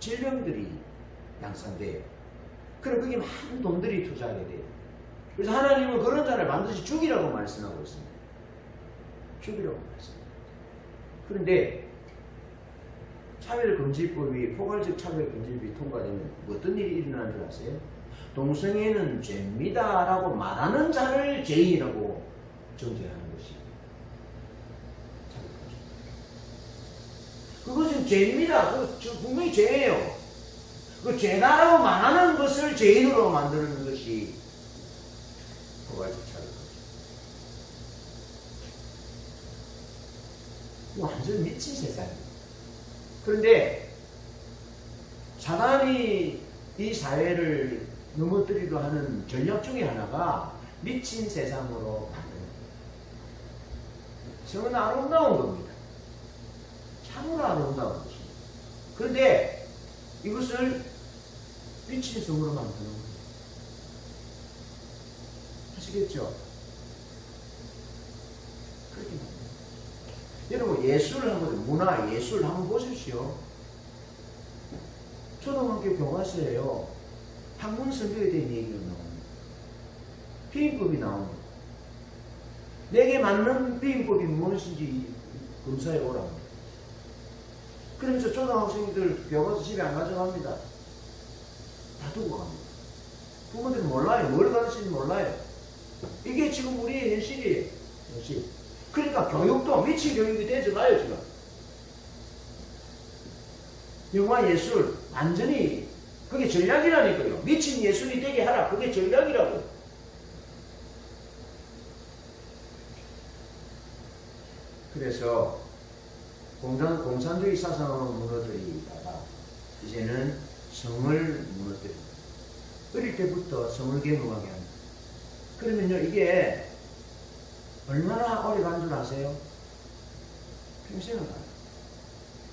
질병들이 양산돼요. 그리고 거기에 많은 돈들이 투자하게 돼요. 그래서 하나님은 그런 자를 반드시 죽이라고 말씀하고 있습니다. 죽이라고 말씀합니다. 그런데 차별금지법이 포괄적 차별금지법이 통과되면 어떤 일이 일어나는 줄 아세요? 동성애는 죄입니다 라고 말하는 자를 죄인이라고 정죄하는 것이 차별금지법. 그것은 죄입니다. 분명히 죄예요. 그 죄다라고 말하는 것을 죄인으로 만드는 것이 포괄적 차별금지법. 완전 미친 세상이에요. 그런데 사단이 이 사회를 넘어뜨리려 하는 전략 중에 하나가 미친 세상으로 만드는 거예요. 성은 아름다운 겁니다. 참으로 아름다운 것입니다. 그런데 이것을 미친 성으로 만드는 거예요. 아시겠죠? 그렇게 만듭니다. 여러분 예술 한번 문화 예술 한번 보십시오. 초등학교 교과서에요. 학문 성교에 대한 얘기가 나옵니다. 피임법이 나옵니다. 내게 맞는 피임법이 무엇인지 검사해 오랍니다. 그러면서 초등학생들 교과서 집에 안 가져갑니다. 다 두고 갑니다. 부모들은 몰라요. 뭘 가르치는지 몰라요. 이게 지금 우리의 현실이에요. 현실. 그러니까 교육도 미친 교육이 되어가요 지금. 영화 예술 완전히 그게 전략이라니까요. 미친 예술이 되게 하라. 그게 전략이라고. 그래서 공산주의 사상을 무너뜨리다가 이제는 성을 무너뜨립니다. 어릴 때부터 성을 계몽하게 합니다. 그러면요 이게 얼마나 오래 가는 줄 아세요? 평생을 가요.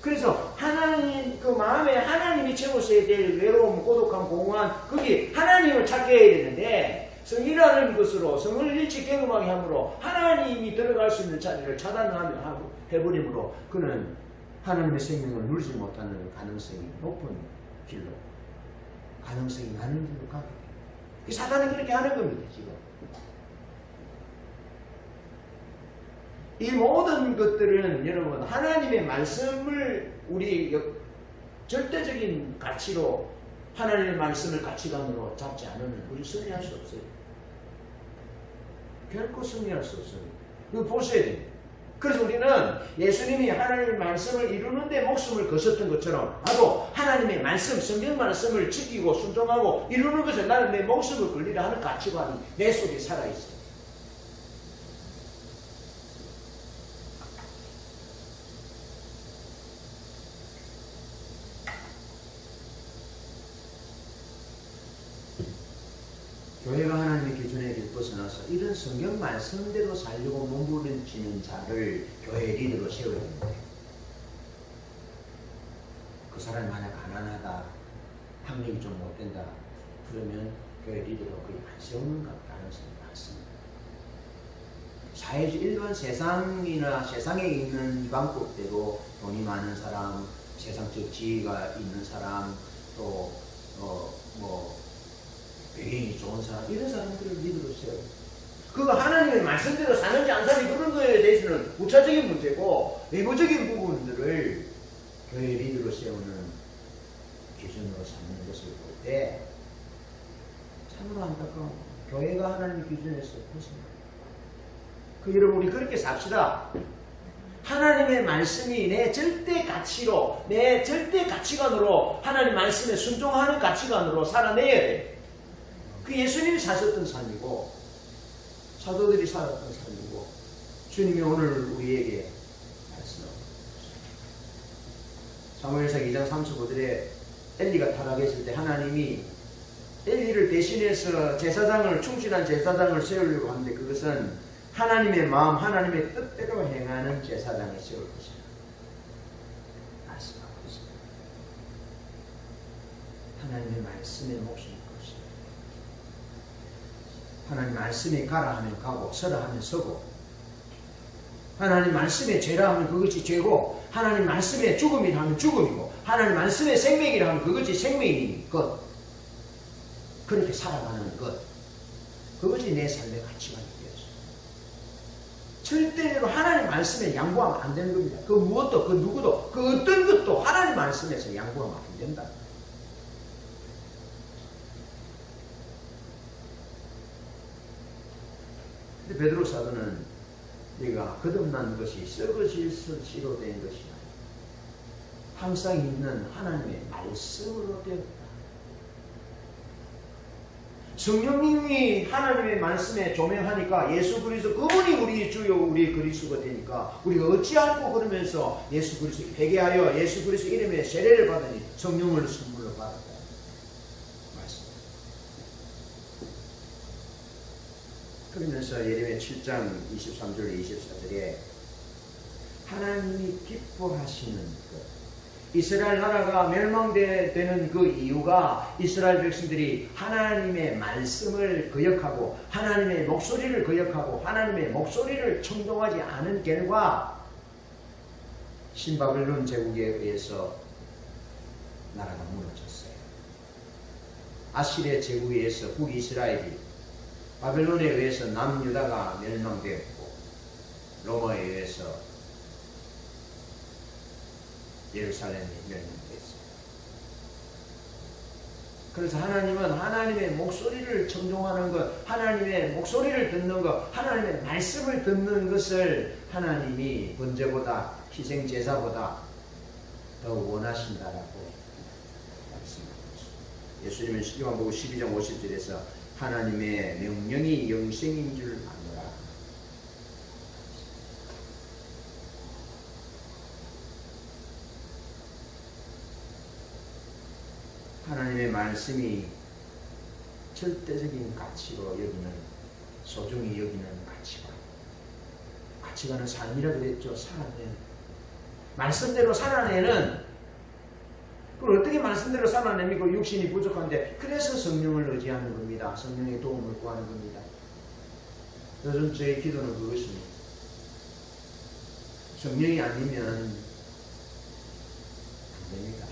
그래서 하나님, 그 마음에 하나님이 채우셔야 될 외로움, 고독함, 공허한, 거기 하나님을 찾게 해야 되는데, 성이라는 것으로 성을 일찍 경험하게 함으로 하나님이 들어갈 수 있는 자리를 차단해버림으로 그는 하나님의 생명을 누리지 못하는 가능성이 높은 길로, 가능성이 많은 길로 가게 돼요. 사단은 그렇게 하는 겁니다, 지금. 이 모든 것들은 여러분 하나님의 말씀을 우리 절대적인 가치로 하나님의 말씀을 가치관으로 잡지 않으면 우리 승리할 수 없어요. 결코 승리할 수 없어요. 이거 보셔야 돼요. 그래서 우리는 예수님이 하나님의 말씀을 이루는데 목숨을 거셨던 것처럼 나도 하나님의 말씀, 성경 말씀을 지키고 순종하고 이루는 것을 나는 내 목숨을 걸리라 하는 가치관이 내 속에 살아있어요. 교회가 하나님의 기준에 벗어나서 이런 성경 말씀대로 살려고 몸부림치는 자를 교회 리더로 세워야 됩니다. 그 사람이 만약 가난하다, 학력이 좀 못된다, 그러면 교회 리더로 거의 안 세우는 가능성이 많습니다. 사회적 일반 세상에 있는 이방법대로 돈이 많은 사람, 세상적 지위가 있는 사람, 또 배경이 좋은 사람, 이런 사람들을 리더로 세워요. 그거 하나님의 말씀대로 사는지 안 사는지 그런 거에 대해서는 부차적인 문제고 외부적인 부분들을 교회 리더로 세우는 기준으로 삼는 것을 볼 때 참으로 안타까운 교회가 하나님의 기준에서 벗어나요. 여러분 우리 그렇게 삽시다. 하나님의 말씀이 내 절대 가치로, 내 절대 가치관으로 하나님 말씀에 순종하는 가치관으로 살아내야 돼. 그 예수님이 사셨던 삶이고 사도들이 살았던 삶이고 주님이 오늘 우리에게 말씀하고 사무엘상 2장 35절에 엘리가 타락했을 때 하나님이 엘리를 대신해서 제사장을, 충실한 제사장을 세우려고 하는데 그것은 하나님의 마음, 하나님의 뜻대로 행하는 제사장을 세울 것이다 말씀하고 있습니다. 하나님의 말씀에 목숨 하나님 말씀에 가라 하면 가고 서라 하면 서고 하나님 말씀에 죄라 하면 그것이 죄고 하나님 말씀에 죽음이라 하면 죽음이고 하나님 말씀에 생명이라 하면 그것이 생명인 것 그렇게 살아가는 것 그것이 내 삶의 가치관이 되었어요. 절대로 하나님 말씀에 양보하면 안 되는 겁니다. 그 무엇도, 그 누구도, 그 어떤 것도 하나님 말씀에서 양보하면 안 된다. 근데 베드로 사도는 네가 거듭난 것이 썩어질 수시로 된 것이 아니라 항상 있는 하나님의 말씀으로 되었다. 성령님이 하나님의 말씀에 조명하니까 예수 그리스도 그분이 우리 주요 우리 그리스도가 되니까 우리가 어찌하고 그러면서 예수 그리스도 회개하여 예수 그리스도 이름에 세례를 받으니 성령을 선물로 받았다. 말씀. 그러면서 예레미야 7장 23절 24절에 하나님이 기뻐하시는 것 이스라엘 나라가 멸망되는 그 이유가 이스라엘 백성들이 하나님의 말씀을 거역하고 하나님의 목소리를 거역하고 하나님의 목소리를 청종하지 않은 결과 신바벨론 제국에 의해서 나라가 무너졌어요. 아시리아 제국에 의해서 북이스라엘이 바벨론에 의해서 남유다가 멸망되었고 로마에 의해서 예루살렘이 멸망됐어요. 그래서 하나님은 하나님의 목소리를 청종하는 것, 하나님의 목소리를 듣는 것, 하나님의 말씀을 듣는 것을 하나님이 번제보다 희생제사보다 더 원하신다라고 말씀하셨습니다. 예수님은 요한복음 12장 50절에서 하나님의 명령이 영생인 줄 아노라. 하나님의 말씀이 절대적인 가치로 여기는 소중히 여기는 가치관은 삶이라 그랬죠. 살아내는 말씀대로 살아내는 그걸 어떻게 말씀대로 살아냅니까? 육신이 부족한데 그래서 성령을 의지하는 겁니다. 성령의 도움을 구하는 겁니다. 요즘 저의 기도는 그것입니다. 성령이 아니면 안 됩니다.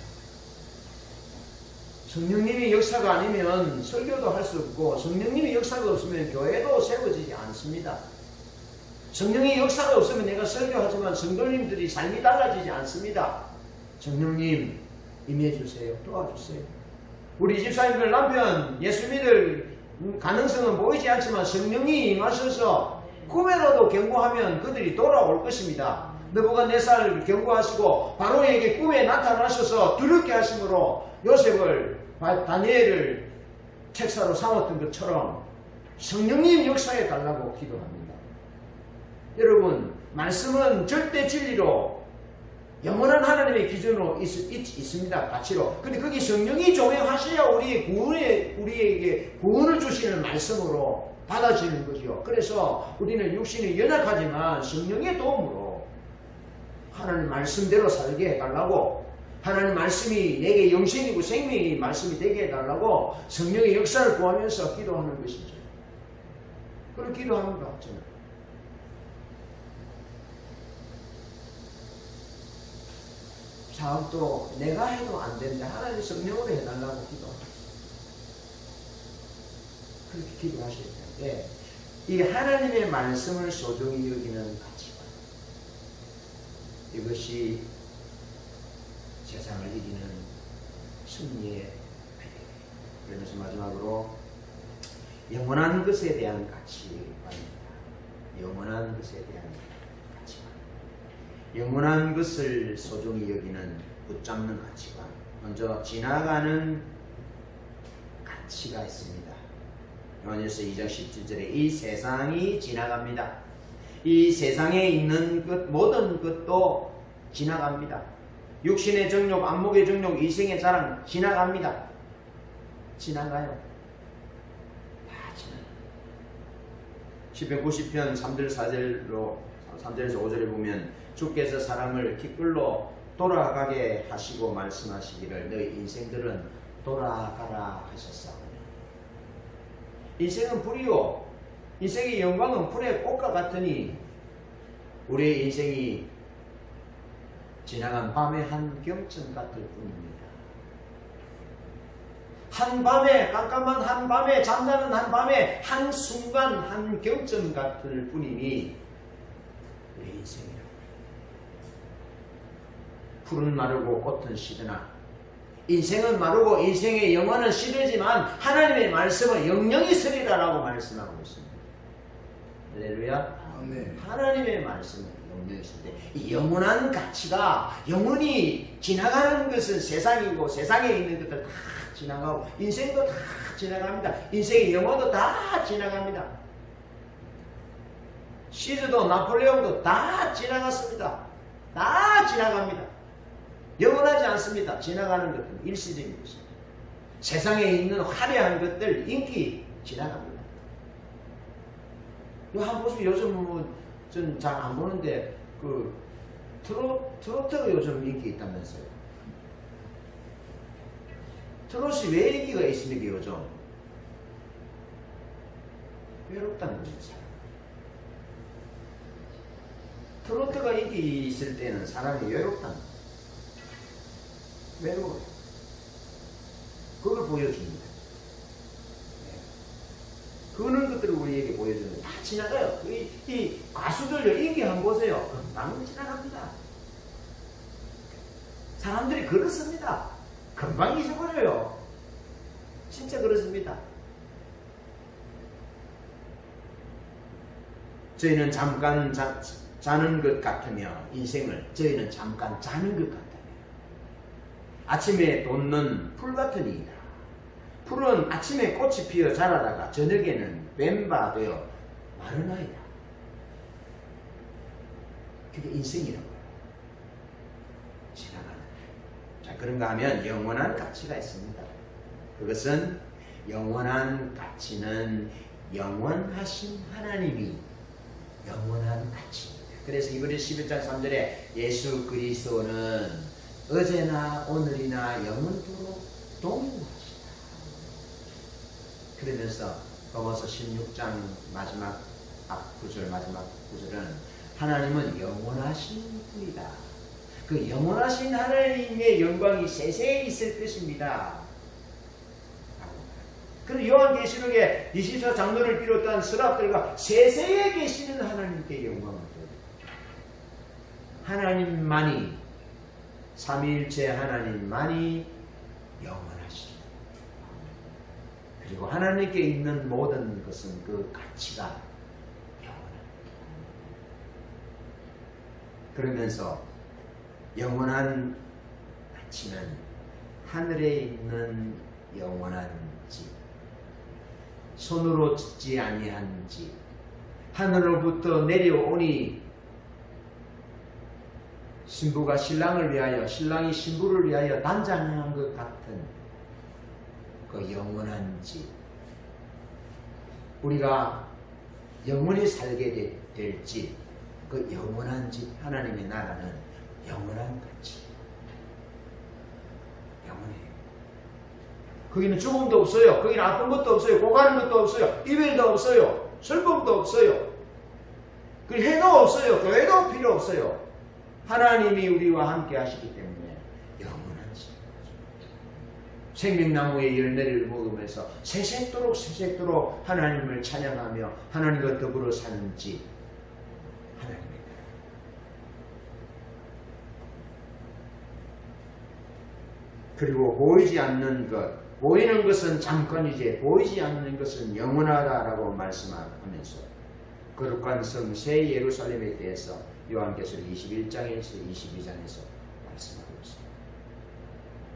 성령님이 역사가 아니면 설교도 할 수 없고 성령님이 역사가 없으면 교회도 세워지지 않습니다. 성령의 역사가 없으면 내가 설교하지만 성도님들이 삶이 달라지지 않습니다. 성령님 임해주세요. 도와주세요. 우리 집사님들 남편 예수 믿을 가능성은 보이지 않지만 성령이 임하셔서 꿈에라도 경고하면 그들이 돌아올 것입니다. 느부갓네살 경고하시고 바로에게 꿈에 나타나셔서 두렵게 하심으로 요셉을 다니엘을 책사로 삼았던 것처럼 성령님 역사해 달라고 기도합니다. 여러분 말씀은 절대 진리로 영원한 하나님의 기준으로 있습니다. 가치로. 근데 거기 성령이 조명하셔야 우리에게 구원을 주시는 말씀으로 받아지는 거죠. 그래서 우리는 육신이 연약하지만 성령의 도움으로 하나님 말씀대로 살게 해달라고 하나님 말씀이 내게 영생이고 생명이 말씀이 되게 해달라고 성령의 역사를 구하면서 기도하는 것이죠. 그런 기도하는 거 같잖아요. 사업도 내가 해도 안 되는데 하나님 성령으로 해달라고 기도합니다. 그렇게 기도하셔야 되는데 이 하나님의 말씀을 소중히 여기는 가치관 이것이 세상을 이기는 승리의 비결. 그러면서 마지막으로 영원한 것에 대한 가치관입니다. 영원한 것에 대한 가치관. 영원한 것을 소중히 여기는 붙잡는 가치관. 먼저 지나가는 가치가 있습니다. 요한일서 2장 17절에 이 세상이 지나갑니다. 이 세상에 있는 것 모든 것도 지나갑니다. 육신의 정욕, 안목의 정욕, 이생의 자랑 지나갑니다. 지나가요. 다 지나가요. 시편 90편 3절 4절로 3절에서 5절에 보면 주께서 사람을 기끌로 돌아가게 하시고 말씀하시기를 너희 인생들은 돌아가라 하셨사오니. 인생은 불이요 인생의 영광은 불의 꽃과 같으니 우리의 인생이 지나간 밤의 한 경천 같을 뿐입니다. 한밤에 깜깜한 한밤에 잠자는 한밤에 한순간 한 경천 같을 뿐이니 우리 인생이라고. 풀은 마르고 꽃은 시드나 인생은 마르고 인생의 영혼은 시들지만 하나님의 말씀은 영영이 서리라라고 말씀하고 있습니다. 할렐루야. 아멘. 하나님의 말씀은 영영이 서리. 이 영원한 가치가 영원히 지나가는 것은 세상이고 세상에 있는 것들 다 지나가고 인생도 다 지나갑니다. 인생의 영혼도 다 지나갑니다. 시즈도 나폴레옹도 다 지나갔습니다. 다 지나갑니다. 영원하지 않습니다. 지나가는 것들은 일시적인 것입니다. 세상에 있는 화려한 것들, 인기 지나갑니다. 이거 한번 보시면 요즘 전 잘 안 보는데 트로트가 요즘 인기 있다면서요. 트롯이 왜 인기가 있습니까 요즘? 외롭다는 거죠. 트로트가 인기 있을 때는 사람이 외롭다는 거예요. 외로워요. 그걸 보여줍니다. 그런 것들을 우리에게 보여주는 다 지나가요. 이 가수들 인기 한번 보세요. 금방 지나갑니다. 사람들이 그렇습니다. 금방 잊어버려요. 진짜 그렇습니다. 저희는 잠깐 자는 것 같으며 인생을 저희는 잠깐 자는 것 같으며 아침에 돋는 풀 같은 이이다. 풀은 아침에 꽃이 피어 자라다가 저녁에는 뱀바 되어 마르나이다. 그게 인생이라고요. 지나가는. 자, 그런가 하면 영원한 가치가 있습니다. 그것은 영원한 가치는 영원하신 하나님이 영원한 가치입니다. 그래서 이번에 11장 3절에 예수 그리스도는 어제나 오늘이나 영원토록 동일하시다. 그러면서 로마서 16장 마지막 앞구절 마지막 구절은 하나님은 영원하신 분이다. 그 영원하신 하나님의 영광이 세세히 있을 것입니다. 그리고 요한계시록에 24장로를 비롯한 서랍들과 세세에 계시는 하나님께 영광을 돌립니다. 하나님만이 삼위일체 하나님만이 영원하시다. 그리고 하나님께 있는 모든 것은 그 가치가 영원합니다. 그러면서 영원한 가치는 하늘에 있는 영원한 집, 손으로 짓지 아니한 집, 하늘로부터 내려오니 신부가 신랑을 위하여 신랑이 신부를 위하여 단장한 것 같은 그 영원한 집, 우리가 영원히 살게 될 집, 그 영원한 집, 하나님의 나라는 영원한 가치, 영원해요. 거기는 죽음도 없어요. 거기는 아픈 것도 없어요. 고가는 것도 없어요. 이별도 없어요. 슬픔도 없어요. 그 해도 없어요. 교회도 필요 없어요. 하나님이 우리와 함께 하시기 때문에 영원한 집. 생명나무의 열매를 먹으면서 세세토록 하나님을 찬양하며 하나님과 더불어 사는 집, 하나님입니다. 그리고 보이지 않는 것, 보이는 것은 잠깐이지 보이지 않는 것은 영원하다라고 말씀하면서 거룩한 성 새 예루살렘에 대해서 요한계시록 21장에서 22장에서 말씀하고 있습니다.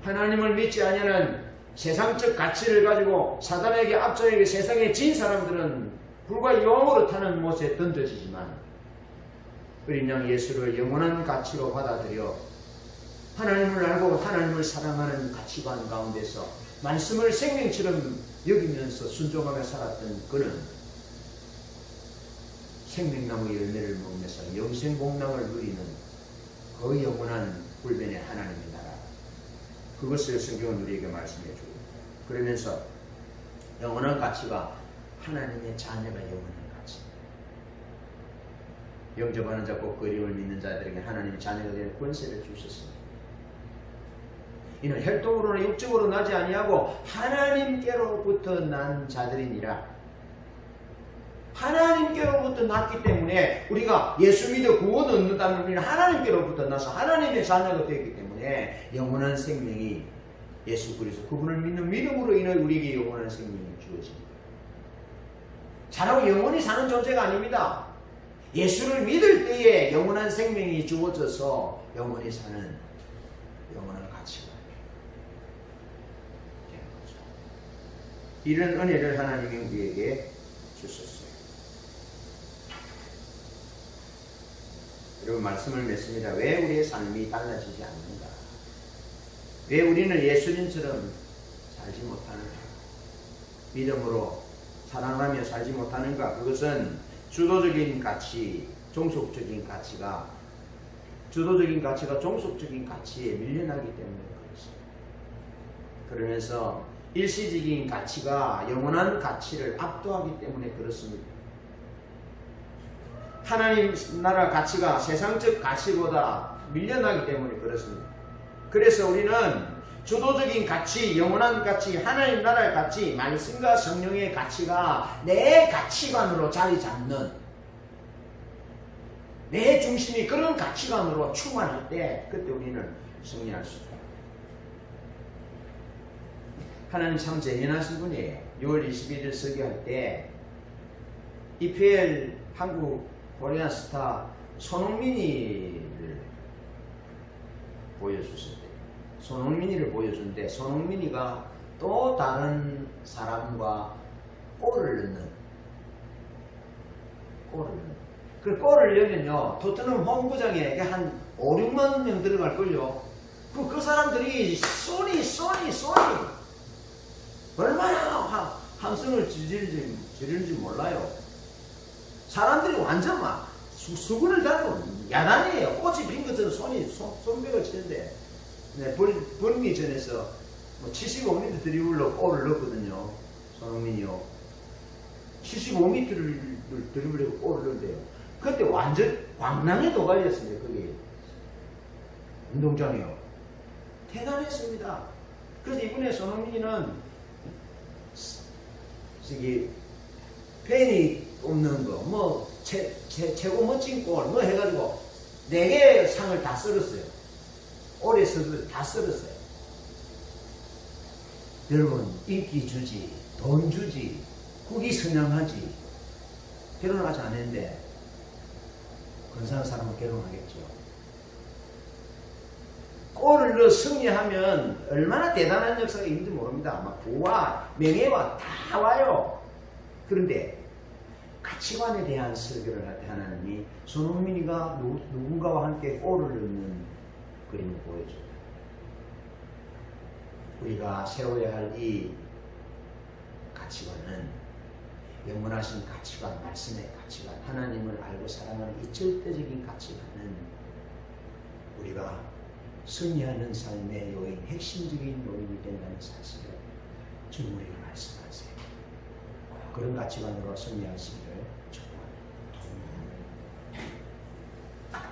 하나님을 믿지 아니하는 세상적 가치를 가지고 사단에게 앞서에게 세상에 진 사람들은 불과 용으로 타는 못에 던져지지만 어린 양 예수를 영원한 가치로 받아들여 하나님을 알고 하나님을 사랑하는 가치관 가운데서 말씀을 생명처럼 여기면서 순종하며 살았던 그는 생명나무 열매를 먹으면서 영생복락을 누리는 그 영원한 불변의 하나님의 나라, 그것을 성경은 우리에게 말씀해 주고, 그러면서 영원한 가치가 하나님의 자녀가 영원한 가치, 영접하는 자 곧 그림을 믿는 자들에게 하나님의 자녀가 되는 권세를 주셨습니다. 이는 혈통으로나 육적으로 나지 아니하고 하나님께로부터 난 자들이니라. 하나님께로부터 났기 때문에 우리가 예수 믿어 구원 얻는다면 우리는 하나님께로부터 나서 하나님의 자녀가 되었기 때문에 영원한 생명이 예수 그리스도 그분을 믿는 믿음으로 인해 우리에게 영원한 생명이 주어집니다. 자라고 영원히 사는 존재가 아닙니다. 예수를 믿을 때에 영원한 생명이 주어져서 영원히 사는 영원한 가치가 되는 거죠. 이런 은혜를 하나님이 우리에게 주셨어요. 여러분 말씀을 맺습니다. 왜 우리의 삶이 달라지지 않는가? 왜 우리는 예수님처럼 살지 못하는가? 믿음으로 사랑하며 살지 못하는가? 그것은 주도적인 가치, 종속적인 가치가 종속적인 가치에 밀려나기 때문에 그렇습니다. 그러면서 일시적인 가치가 영원한 가치를 압도하기 때문에 그렇습니다. 하나님 나라 가치가 세상적 가치보다 밀려나기 때문에 그렇습니다. 그래서 우리는 주도적인 가치, 영원한 가치, 하나님 나라의 가치, 말씀과 성령의 가치가 내 가치관으로 자리 잡는 내 중심이 그런 가치관으로 충만할 때 그때 우리는 승리할 수 있다. 하나님 참 재미나신 분이에요. 6월 21일 설교할 때 EPL 한국 코리안 스타 손흥민이를 보여주실 때 손흥민이를 보여주는데 손흥민이가 또 다른 사람과 골을 넣는 그 골을 넣으면요 토트넘 홈구장에 한 5, 6만 명 들어갈걸요. 그 사람들이 소니 얼마나 함성을 지르는지 몰라요. 사람들이 완전 막 수군을 달고 야단이에요. 꽃이 핀 것처럼 손뼉을 치는데 번미전에서 75m 드리블로 골을 넣었거든요. 손흥민이요. 75m를 드리블로 골을 넣었는데요. 그때 완전 광랑에 도갈렸습니다. 그게 운동장이요. 대단했습니다. 그래서 이번에 손흥민이는 저기 팬이 뽑는 거, 최고 멋진 골, 해가지고 4개 상을 다 쓸었어요. 올해 선수들 다 쓸었어요. 여러분, 인기 주지, 돈 주지, 국위 선양하지. 결혼하지 않았는데, 근사한 사람은 결혼하겠죠. 골을 넣어 승리하면 얼마나 대단한 역사가 있는지 모릅니다. 아마 부와 명예와 다 와요. 그런데 가치관에 대한 설교를 할 때 하나님이 손흥민이가 누군가와 함께 골을 넣는 그림을 보여줘요. 우리가 세워야 할 이 가치관은 영원하신 가치관, 말씀의 가치관, 하나님을 알고 사랑하는 이 절대적인 가치관은 우리가 승리하는 삶의 요인, 핵심적인 요인이 된다는 사실을 주님 우리가 말씀하세요. 그런 가치관으로 승리하시기를